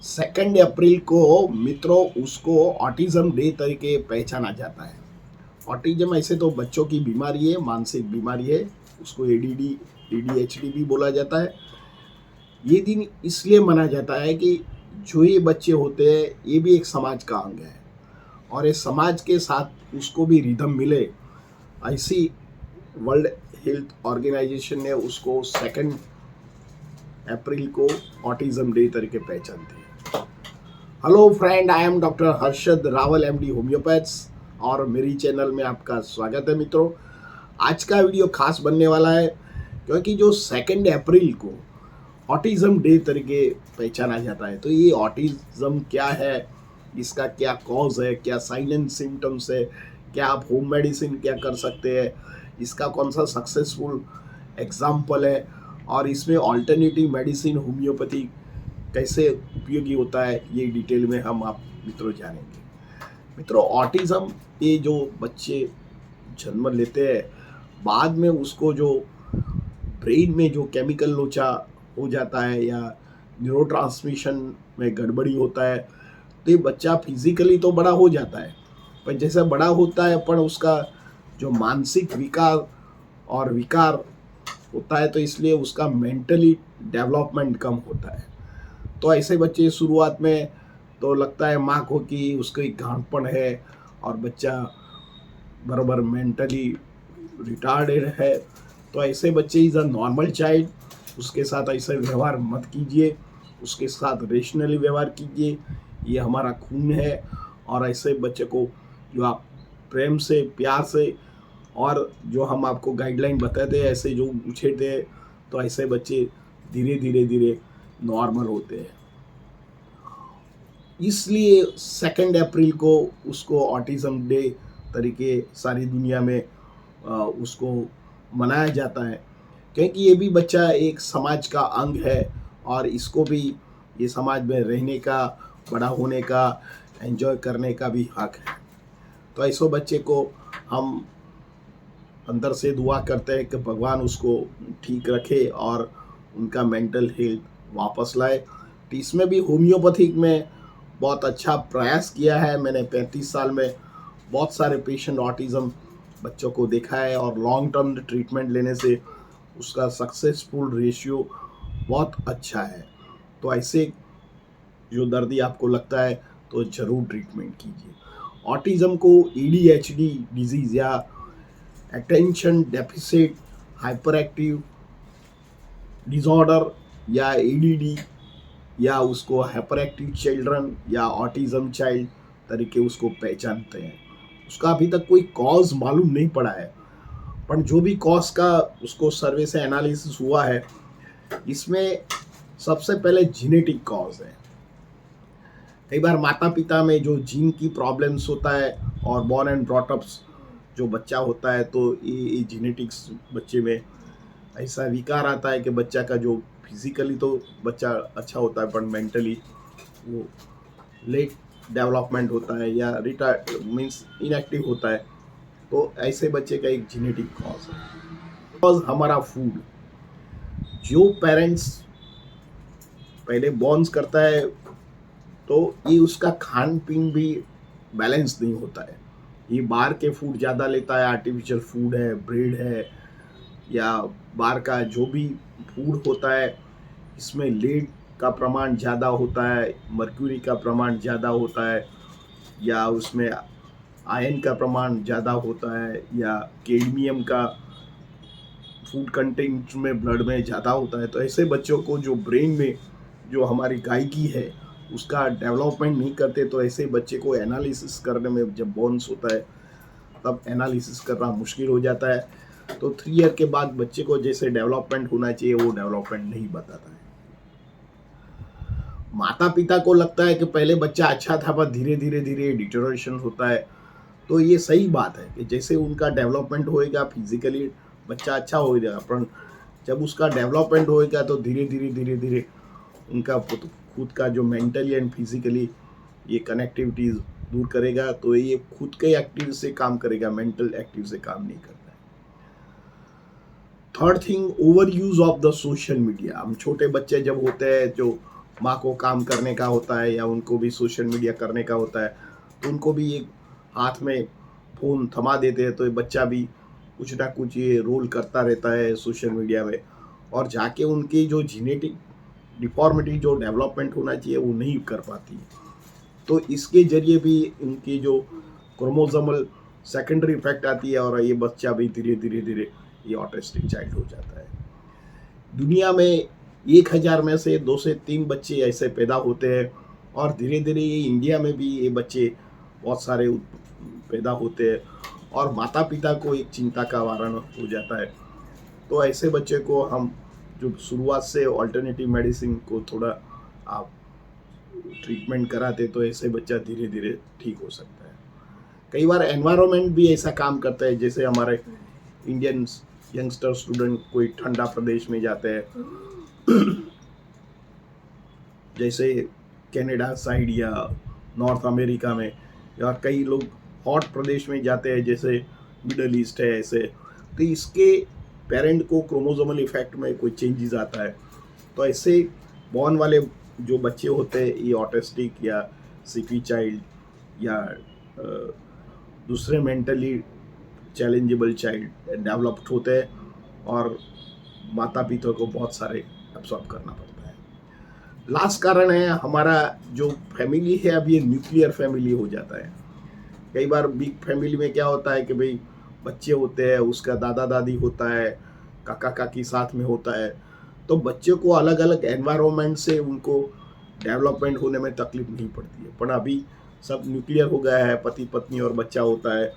2 अप्रैल को मित्रों उसको ऑटिज्म डे तरीके पहचाना जाता है। ऑटिज्म ऐसे तो बच्चों की बीमारी है, मानसिक बीमारी है। उसको एडीडी, एडीएचडी भी बोला जाता है। ये दिन इसलिए मनाया जाता है कि जो ये बच्चे होते हैं ये भी एक समाज का अंग है और इस समाज के साथ उसको भी रिदम मिले, ऐसी वर्ल्ड हेल्थ ऑर्गेनाइजेशन ने उसको 2 अप्रैल को ऑटिज्म डे तरीके पहचानती है। Hello friend, I am doctor Harshad Rawal MD homeopaths और मेरी चैनल में आपका स्वागत है। मित्रों, आज का वीडियो खास बनने वाला है क्योंकि जो 2 अप्रैल को ऑटिज्म डे तरीके पहचाना जाता है, तो ये ऑटिज्म क्या है, इसका क्या कॉज है, क्या साइन एंड सिम्टम्स है, क्या आप होम मेडिसिन क्या कर सकते हैं, इसका कौन सा सक्सेसफुल एग्जाम्पल है और इसमें ऑल्टरनेटिव मेडिसिन होम्योपैथी कैसे उपयोगी होता है, ये डिटेल में हम आप मित्रों जानेंगे। मित्रों, ऑटिज्म ये जो बच्चे जन्म लेते हैं, बाद में उसको जो ब्रेन में जो केमिकल लोचा हो जाता है या न्यूरोट्रांसमिशन में गड़बड़ी होता है, तो ये बच्चा फिजिकली तो बड़ा हो जाता है, पर जैसे बड़ा होता है पर उसका जो मानसिक विकार और विकार होता है, तो इसलिए उसका मेंटली डेवलपमेंट कम होता है। तो ऐसे बच्चे शुरुआत में तो लगता है माँ को कि उसको एक गांठपन है और बच्चा बराबर मेंटली रिटार्डेड है। तो ऐसे बच्चे इज़ अ नॉर्मल चाइल्ड, उसके साथ ऐसे व्यवहार मत कीजिए, उसके साथ रेशनली व्यवहार कीजिए, ये हमारा खून है। और ऐसे बच्चे को जो आप प्रेम से, प्यार से और जो हम आपको गाइडलाइन बताते हैं ऐसे जो उछेरते हैं, तो ऐसे बच्चे धीरे धीरे धीरे नॉर्मल होते हैं। इसलिए 2 अप्रैल को उसको ऑटिज्म डे तरीके सारी दुनिया में उसको मनाया जाता है क्योंकि ये भी बच्चा एक समाज का अंग है और इसको भी ये समाज में रहने का, बड़ा होने का, एंजॉय करने का भी हक है। तो ऐसे बच्चे को हम अंदर से दुआ करते हैं कि भगवान उसको ठीक रखे और उनका मेंटल हेल्थ वापस लाए। तो इसमें भी होम्योपैथिक में बहुत अच्छा प्रयास किया है। मैंने 35 साल में बहुत सारे पेशेंट ऑटिज्म बच्चों को देखा है और लॉन्ग टर्म ट्रीटमेंट लेने से उसका सक्सेसफुल रेशियो बहुत अच्छा है। तो ऐसे जो दर्दी आपको लगता है तो ज़रूर ट्रीटमेंट कीजिए। ऑटिज्म को एडीएचडी डिजीज़ या attention deficit hyper active disorder या एडीडी या उसको हाइपर एक्टिव चिल्ड्रन या ऑटिज्म चाइल्ड तरीके उसको पहचानते हैं। उसका अभी तक कोई कॉज मालूम नहीं पड़ा है, पर जो भी कॉज का उसको सर्वे से एनालिसिस हुआ है, इसमें सबसे पहले जेनेटिक कॉज है। कई बार माता पिता में जो जीन की प्रॉब्लम्स होता है और बॉर्न एंड ब्रॉटअप्स जो बच्चा होता है, तो ये जेनेटिक्स बच्चे में ऐसा विकार आता है कि बच्चा का जो फिजिकली तो बच्चा अच्छा होता है पर मेंटली वो लेट डेवलपमेंट होता है या रिटायर्ड मीन्स इनएक्टिव होता है। तो ऐसे बच्चे का एक जेनेटिक कॉज है। कॉज हमारा फूड, जो पेरेंट्स पहले बॉर्न्स करता है तो ये उसका खान पीन भी बैलेंस नहीं होता है। ये बाहर के फूड ज़्यादा लेता है, आर्टिफिशियल फूड है, ब्रेड है या बाहर का जो भी फूड होता है, इसमें लेड का प्रमाण ज़्यादा होता है, मर्क्यूरी का प्रमाण ज़्यादा होता है या उसमें आयरन का प्रमाण ज़्यादा होता है या कैडमियम का फूड कंटेंट में ब्लड में ज़्यादा होता है। तो ऐसे बच्चों को जो ब्रेन में जो हमारी गायकी है उसका डेवलपमेंट नहीं करते, तो ऐसे बच्चे को एनालिसिस करने में जब बोन्स होता है तब एनालिसिस करना मुश्किल हो जाता है। तो 3 ईयर के बाद बच्चे को जैसे डेवलपमेंट होना चाहिए वो डेवलपमेंट नहीं बताता है। माता पिता को लगता है कि पहले बच्चा अच्छा था पर धीरे धीरे धीरे डिटोरेशन होता है। तो ये सही बात है कि जैसे उनका डेवलपमेंट होएगा फिजिकली बच्चा अच्छा हो जाएगा, पर जब उसका डेवलपमेंट होएगा तो धीरे धीरे धीरे धीरे उनका खुद का जो मेंटली एंड फिजिकली ये कनेक्टिविटीज दूर करेगा, तो ये खुद के एक्टिव से काम करेगा, मेंटल एक्टिव से काम नहीं करता है। Third thing, over use of the social media. हम छोटे बच्चे जब होते हैं जो माँ को काम करने का होता है या उनको भी सोशल मीडिया करने का होता है, तो उनको भी एक हाथ में फ़ोन थमा देते हैं, तो ये बच्चा भी कुछ ना कुछ ये रोल करता रहता है सोशल मीडिया में, और जाके उनकी जो जेनेटिक डिफ़ॉर्मिटी जो डेवलपमेंट होना चाहिए वो नहीं कर पाती है। तो इसके ज़रिए भी इनकी जो क्रोमोसोमल सेकेंडरी इफ़ेक्ट आती है और ये बच्चा भी धीरे-धीरे ये ऑटिस्टिक चाइल्ड हो जाता है। दुनिया में 1000 में से 2 से 3 बच्चे ऐसे पैदा होते हैं, और धीरे-धीरे ये इंडिया में भी ये बच्चे बहुत सारे पैदा होते हैं, और माता-पिता को एक चिंता का कारण हो जाता है। तो ऐसे बच्चे को हम जो शुरुआत से अल्टरनेटिव मेडिसिन को थोड़ा आप ट्रीटमेंट कराते, तो ऐसे बच्चा धीरे-धीरे ठीक हो सकता है। कई बार एनवायरनमेंट भी ऐसा काम करता है, जैसे हमारे इंडियन यंगस्टर स्टूडेंट कोई ठंडा प्रदेश में जाते हैं, जैसे कनाडा साइड या नॉर्थ अमेरिका में, या कई लोग हॉट प्रदेश में जाते हैं जैसे मिडल ईस्ट है ऐसे, तो इसके पेरेंट को क्रोमोसोमल इफेक्ट में कोई चेंजेस आता है, तो ऐसे बॉर्न वाले जो बच्चे होते हैं ये ऑटिस्टिक या सिकी चाइल्ड या दूसरे मेंटली चैलेंजेबल चाइल्ड डेवलप्ड होते हैं, और माता पिता को बहुत सारे एब्सॉर्ब करना पड़ता है। लास्ट कारण है हमारा जो फैमिली है, अब ये न्यूक्लियर फैमिली हो जाता है। कई बार बिग फैमिली में क्या होता है कि भाई बच्चे होते हैं, उसका दादा दादी होता है, काका काकी साथ में होता है, तो बच्चे को अलग अलग एनवायरनमेंट से उनको डेवलपमेंट होने में तकलीफ नहीं पड़ती है। पर अभी सब न्यूक्लियर हो गया है, पति पत्नी और बच्चा होता है,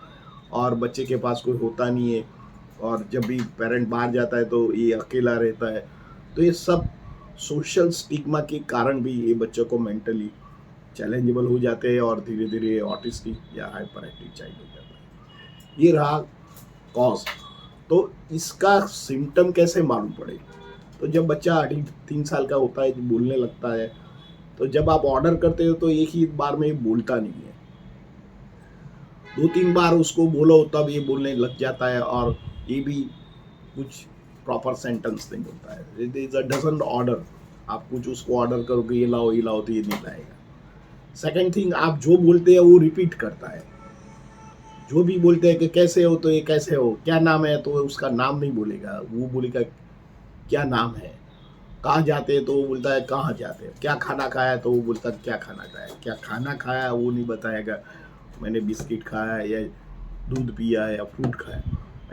और बच्चे के पास कोई होता नहीं है, और जब भी पेरेंट बाहर जाता है तो ये अकेला रहता है। तो ये सब सोशल स्टिग्मा के कारण भी ये बच्चों को मेंटली चैलेंजेबल हो जाते हैं, और धीरे धीरे ऑटिस्टिक या हाइपर एक्टिव चाइल्ड हो जाता है। ये रहा कॉज। तो इसका सिम्टम कैसे मालूम पड़े? तो जब बच्चा 3 साल का होता है, बोलने लगता है, तो जब आप ऑर्डर करते हो तो एक ही बार में बोलता नहीं है, 2-3 बार उसको बोलो तब ये बोलने लग जाता है, और ये भी कुछ प्रॉपर सेंटेंस नहीं होता है। It is a doesn't order. आप कुछ उसको ऑर्डर करोगे ये लाओ तो ये नहीं लाएगा। सेकंड थिंग, आप जो बोलते हैं वो रिपीट करता है। जो भी बोलते हैं कि कैसे हो तो ये कैसे हो, क्या नाम है तो उसका नाम नहीं बोलेगा, वो बोलेगा क्या नाम है। कहाँ जाते हैं तो वो बोलता है कहाँ जाते हैं। क्या खाना खाया तो वो बोलता है क्या खाना खाया। क्या खाना खाया वो नहीं बताएगा, मैंने बिस्किट खाया या दूध पिया या फ्रूट खाया,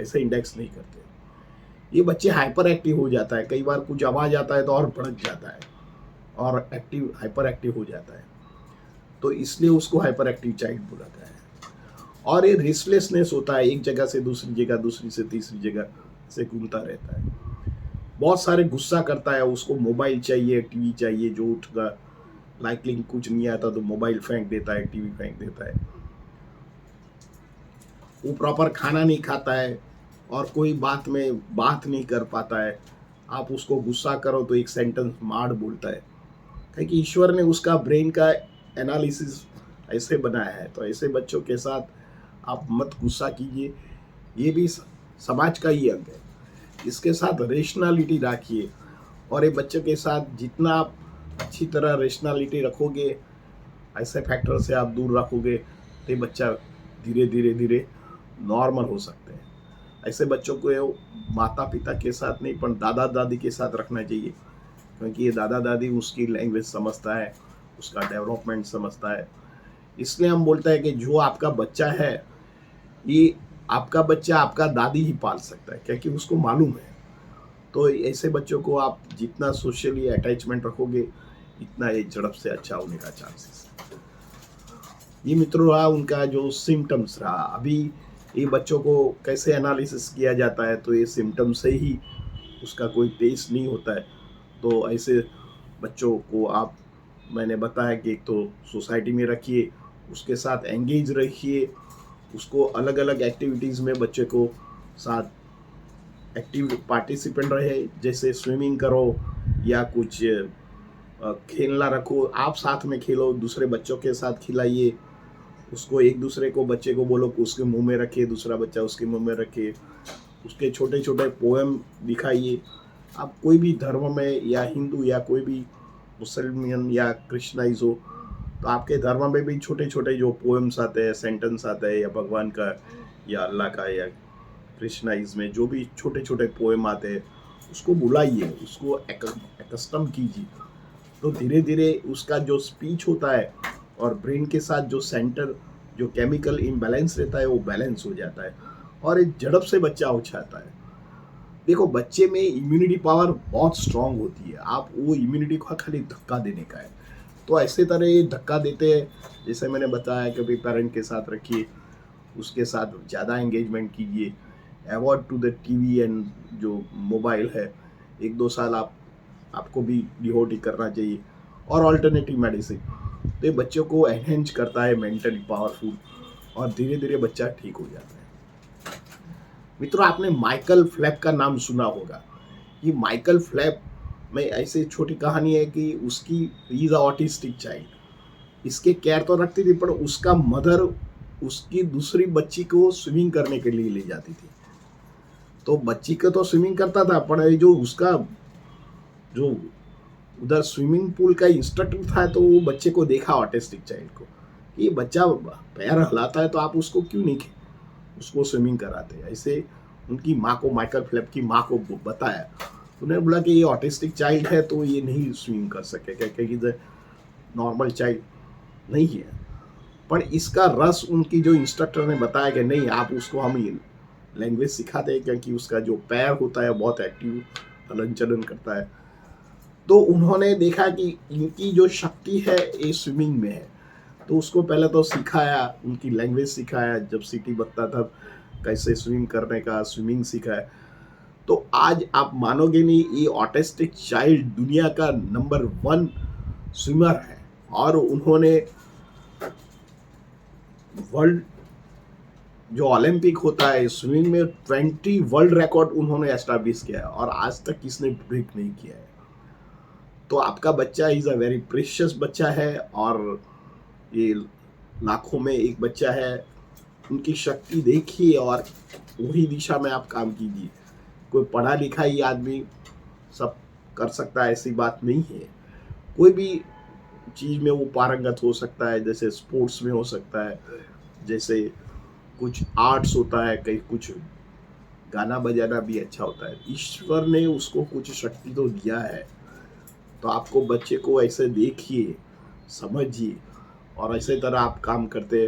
ऐसे इंडेक्स नहीं करते। ये बच्चे हाइपर एक्टिव हो जाता है, कई बार कुछ आवाज आता है तो और भड़क जाता है और एक्टिव हाइपर एक्टिव हो जाता है, तो इसलिए उसको हाइपर एक्टिव चाइल्ड बोला गया है। और ये रेस्टलेसनेस होता है, एक जगह से दूसरी जगह, दूसरी से तीसरी जगह से घूमता रहता है। बहुत सारे गुस्सा करता है, उसको मोबाइल चाहिए, टीवी चाहिए, जो उठगा लाइकलिंग कुछ नहीं आता तो मोबाइल फेंक देता है, टीवी फेंक देता है। वो प्रॉपर खाना नहीं खाता है और कोई बात में बात नहीं कर पाता है। आप उसको गुस्सा करो तो एक सेंटेंस मार बोलता है, क्योंकि ईश्वर ने उसका ब्रेन का एनालिसिस ऐसे बनाया है। तो ऐसे बच्चों के साथ आप मत गुस्सा कीजिए, ये भी समाज का ही अंग है। इसके साथ रेशनैलिटी रखिए, और ये बच्चों के साथ जितना आप अच्छी तरह रेशनैलिटी रखोगे, ऐसे फैक्टर से आप दूर रखोगे, तो ये बच्चा धीरे धीरे धीरे नॉर्मल हो सकते हैं। ऐसे बच्चों को माता पिता के साथ नहीं पर दादा दादी के साथ रखना चाहिए, क्योंकि ये दादा दादी उसकी लैंग्वेज समझता है, उसका डेवलपमेंट समझता है। इसलिए हम बोलते हैं कि जो आपका बच्चा है, ये आपका बच्चा आपका दादी ही पाल सकता है, क्योंकि उसको मालूम है। तो ऐसे बच्चों को आप जितना सोशली अटैचमेंट रखोगे, इतना ये झड़प से अच्छा होने का चांसेस है। ये मित्रों रहा उनका जो सिम्टम्स रहा। अभी ये बच्चों को कैसे एनालिसिस किया जाता है, तो ये सिम्टम्स से ही उसका कोई टेस्ट नहीं होता है। तो ऐसे बच्चों को आप, मैंने बताया कि एक तो सोसाइटी में रखिए, उसके साथ एंगेज रखिए, उसको अलग अलग एक्टिविटीज़ में बच्चे को साथ एक्टिव पार्टिसिपेंट रहे, जैसे स्विमिंग करो या कुछ खेलना रखो, आप साथ में खेलो, दूसरे बच्चों के साथ खिलाइए उसको। एक दूसरे को बच्चे को बोलो कि उसके मुंह में रखे, दूसरा बच्चा उसके मुंह में रखे, उसके छोटे छोटे पोएम दिखाइए। आप कोई भी धर्म में या हिंदू या कोई भी मुसलमान या क्रिश्चनाइज हो, तो आपके धर्म में भी छोटे छोटे जो पोएम्स आते हैं, सेंटेंस आते हैं, या भगवान का या अल्लाह का, या क्रिश्चनाइज में जो भी छोटे छोटे पोएम आते हैं, उसको बुलाइए, उसको एकस्टम कीजिए। तो धीरे धीरे उसका जो स्पीच होता है और ब्रेन के साथ जो सेंटर जो केमिकल इम्बैलेंस रहता है वो बैलेंस हो जाता है और एक झड़प से बच्चा उछाता है। देखो, बच्चे में इम्यूनिटी पावर बहुत स्ट्रांग होती है, आप वो इम्यूनिटी को खाली धक्का देने का है। तो ऐसे तरह ये धक्का देते हैं, जैसे मैंने बताया कि भाई पेरेंट के साथ रखिए, उसके साथ ज़्यादा एंगेजमेंट कीजिए, avoid to the TV and जो मोबाइल है, 1-2 साल आपको भी डिहोटी करना चाहिए, और ऑल्टरनेटिव मेडिसिन। तो ये बच्चों को एनहेंस करता है, मेंटली पावरफुल, और धीरे धीरे बच्चा ठीक हो जाता है। मित्रों, आपने माइकल फ्लैप का नाम सुना होगा। ये माइकल फ्लैप में ऐसी छोटी कहानी है कि उसकी इज अ ऑटिस्टिक चाइल्ड, इसके केयर तो रखती थी, पर उसका मदर उसकी दूसरी बच्ची को स्विमिंग करने के लिए ले जाती थी। तो बच्ची को तो स्विमिंग करता था, पर जो उसका जो उधर स्विमिंग पूल का इंस्ट्रक्टर था, तो वो बच्चे को देखा, ऑटिस्टिक चाइल्ड को, ये बच्चा पैर हिलाता है, तो आप उसको क्यों नहीं उसको स्विमिंग कराते। ऐसे उनकी माँ को, माइकल फ्लैप की माँ को बताया। उन्होंने बोला कि ये ऑटिस्टिक चाइल्ड है, तो ये नहीं स्विमिंग कर सकेगा, क्योंकि नॉर्मल चाइल्ड नहीं है। पर इसका रस उनकी जो इंस्ट्रक्टर ने बताया कि नहीं, आप उसको हम लैंग्वेज सिखाते हैं, क्योंकि उसका जो पैर होता है बहुत एक्टिव हलन चलन करता है। तो उन्होंने देखा कि इनकी जो शक्ति है ये स्विमिंग में है, तो उसको पहले तो सिखाया, उनकी लैंग्वेज सिखाया, जब सिटी बचता था कैसे स्विम करने का, स्विमिंग सिखाया। तो आज आप मानोगे नहीं, ये ऑटिस्टिक चाइल्ड दुनिया का नंबर 1 स्विमर है, और उन्होंने वर्ल्ड जो ओलंपिक होता है स्विमिंग में 20 वर्ल्ड रिकॉर्ड उन्होंने एस्टैब्लिश किया है, और आज तक किसने ब्रेक नहीं किया है। तो आपका बच्चा इज अ वेरी प्रेशियस बच्चा है, और ये लाखों में एक बच्चा है। उनकी शक्ति देखिए और वही दिशा में आप काम कीजिए। कोई पढ़ा लिखा ही आदमी सब कर सकता है ऐसी बात नहीं है। कोई भी चीज़ में वो पारंगत हो सकता है, जैसे स्पोर्ट्स में हो सकता है, जैसे कुछ आर्ट्स होता है, कहीं कुछ गाना बजाना भी अच्छा होता है। ईश्वर ने उसको कुछ शक्ति तो दिया है, तो आपको बच्चे को ऐसे देखिए, समझिए, और ऐसे तरह आप काम करते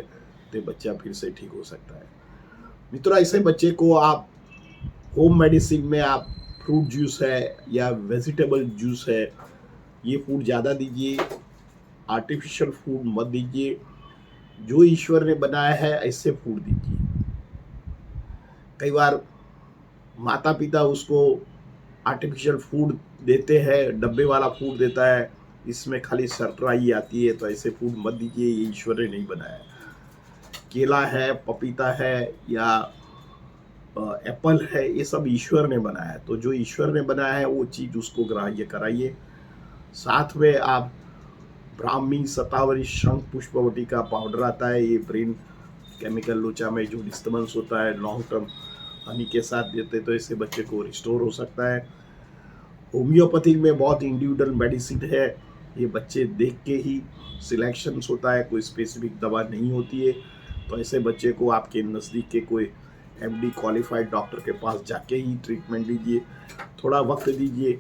तो बच्चा फिर से ठीक हो सकता है। मित्रों, ऐसे बच्चे को आप होम मेडिसिन में आप फ्रूट जूस है या वेजिटेबल जूस है, ये फूड ज़्यादा दीजिए, आर्टिफिशियल फूड मत दीजिए। जो ईश्वर ने बनाया है ऐसे फूड दीजिए। कई बार माता पिता उसको आर्टिफिशियल फूड देते हैं, डब्बे वाला फूड देता है, इसमें खाली सरप्राई आती है, तो ऐसे फूड मत दीजिए, ये ईश्वर ने नहीं बनाया। केला है, पपीता है, या एप्पल है, ये सब ईश्वर ने बनाया है। तो जो ईश्वर ने बनाया है वो चीज़ उसको ग्राह्य कराइए। साथ में आप ब्राह्मी, शतावरी, शंख पुष्पवती का पाउडर आता है, ये ब्रेन केमिकल लोचा में जो डिस्टर्बेंस होता है लॉन्ग टर्म हनी के साथ देते, तो इससे बच्चे को रिस्टोर हो सकता है। होम्योपैथिक में बहुत इंडिविजुअल मेडिसिन है, ये बच्चे देख के ही सिलेक्शन होता है, कोई स्पेसिफिक दवा नहीं होती है। तो ऐसे बच्चे को आपके नज़दीक के कोई MD क्वालिफाइड डॉक्टर के पास जाके ही ट्रीटमेंट लीजिए, थोड़ा वक्त दीजिए,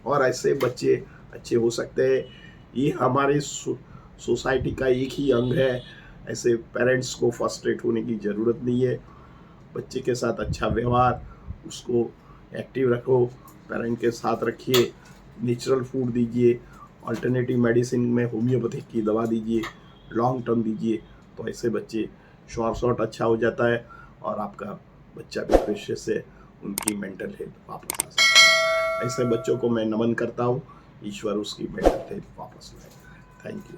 और ऐसे बच्चे अच्छे हो सकते हैं। ये हमारे सोसाइटी का एक ही अंग है। ऐसे पेरेंट्स को फ्रस्ट्रेट होने की ज़रूरत नहीं है। बच्चे के साथ अच्छा व्यवहार, उसको एक्टिव रखो, पेरेंट के साथ रखिए, नेचुरल फूड दीजिए, अल्टरनेटिव मेडिसिन में होम्योपैथिक की दवा दीजिए, लॉन्ग टर्म दीजिए, तो ऐसे बच्चे शॉर्ट अच्छा हो जाता है, और आपका बच्चा भी फ्रेश से उनकी मेंटल हेल्थ वापस आ सकता है। ऐसे बच्चों को मैं नमन करता हूँ, ईश्वर उसकी मेंटल हेल्थ वापस लाए। Thank you.